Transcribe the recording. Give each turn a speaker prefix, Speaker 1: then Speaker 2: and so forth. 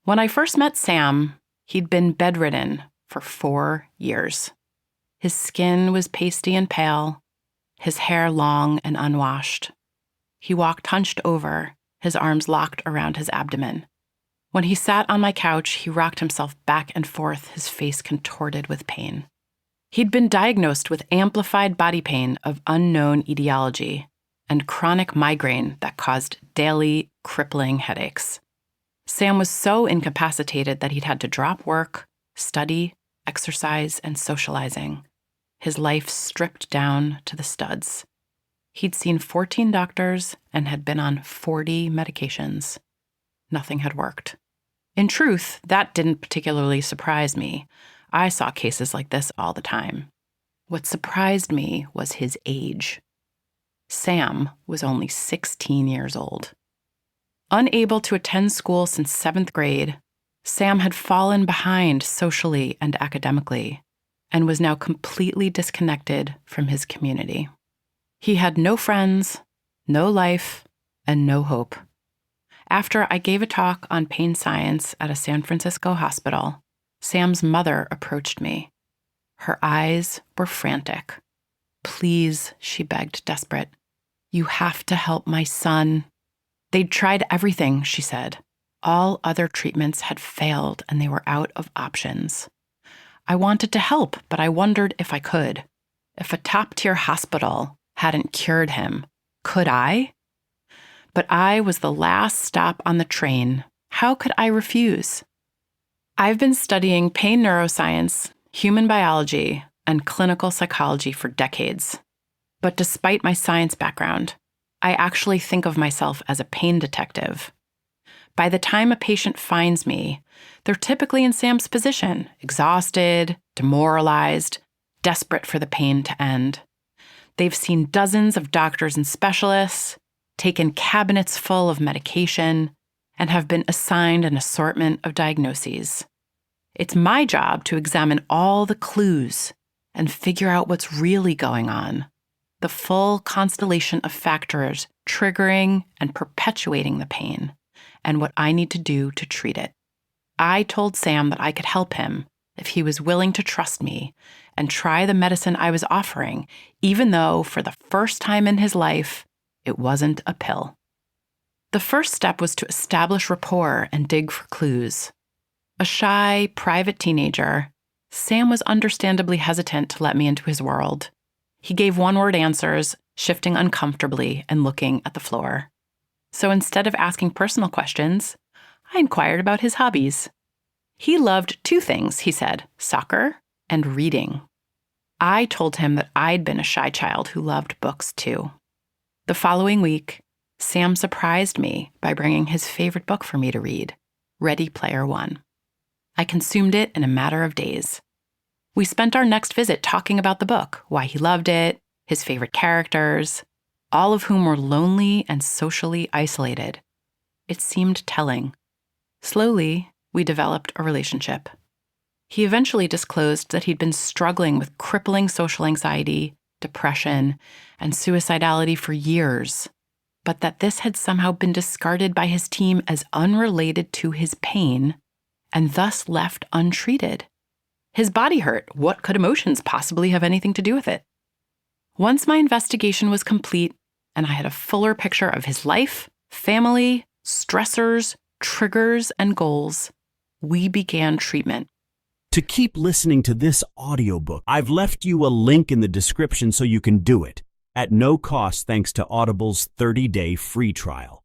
Speaker 1: When I first met Sam, he'd been bedridden for 4 years. His skin was pasty and pale, his hair long and unwashed. He walked hunched over, his arms locked around his abdomen. When he sat on my couch, he rocked himself back and forth, his face contorted with pain. He'd been diagnosed with amplified body pain of unknown etiology and chronic migraine that caused daily, crippling headaches. Sam was so incapacitated that he'd had to drop work, study, exercise, and socializing. His life stripped down to the studs. He'd seen 14 doctors and had been on 40 medications. Nothing had worked. In truth, that didn't particularly surprise me. I saw cases like this all the time. What surprised me was his age. Sam was only 16 years old. Unable to attend school since 7th grade, Sam had fallen behind socially and academically and was now completely disconnected from his community. He had no friends, no life, and no hope. After I gave a talk on pain science at a San Francisco hospital, Sam's mother approached me. Her eyes were frantic. "Please," she begged, desperate. "You have to help my son." They'd tried everything, she said. All other treatments had failed and they were out of options. I wanted to help, but I wondered if I could. If a top-tier hospital hadn't cured him, could I? But I was the last stop on the train. How could I refuse? I've been studying pain neuroscience, human biology, and clinical psychology for decades. But despite my science background, I actually think of myself as a pain detective. By the time a patient finds me, they're typically in Sam's position, exhausted, demoralized, desperate for the pain to end. They've seen dozens of doctors and specialists, taken cabinets full of medication, and have been assigned an assortment of diagnoses. It's my job to examine all the clues and figure out what's really going on, the full constellation of factors triggering and perpetuating the pain, and what I need to do to treat it. I told Sam that I could help him if he was willing to trust me and try the medicine I was offering, even though for the first time in his life, it wasn't a pill. The first step was to establish rapport and dig for clues. A shy, private teenager, Sam was understandably hesitant to let me into his world. He gave one-word answers, shifting uncomfortably and looking at the floor. So instead of asking personal questions, I inquired about his hobbies. He loved 2 things, he said, soccer and reading. I told him that I'd been a shy child who loved books too. The following week, Sam surprised me by bringing his favorite book for me to read, Ready Player One. I consumed it in a matter of days. We spent our next visit talking about the book, why he loved it, his favorite characters, all of whom were lonely and socially isolated. It seemed telling. Slowly, we developed a relationship. He eventually disclosed that he'd been struggling with crippling social anxiety, depression, and suicidality for years, but that this had somehow been discarded by his team as unrelated to his pain and thus left untreated. His body hurt. What could emotions possibly have anything to do with it? Once my investigation was complete and I had a fuller picture of his life, family, stressors, triggers, and goals, we began treatment.
Speaker 2: To keep listening to this audiobook, I've left you a link in the description so you can do it at no cost thanks to Audible's 30-day free trial.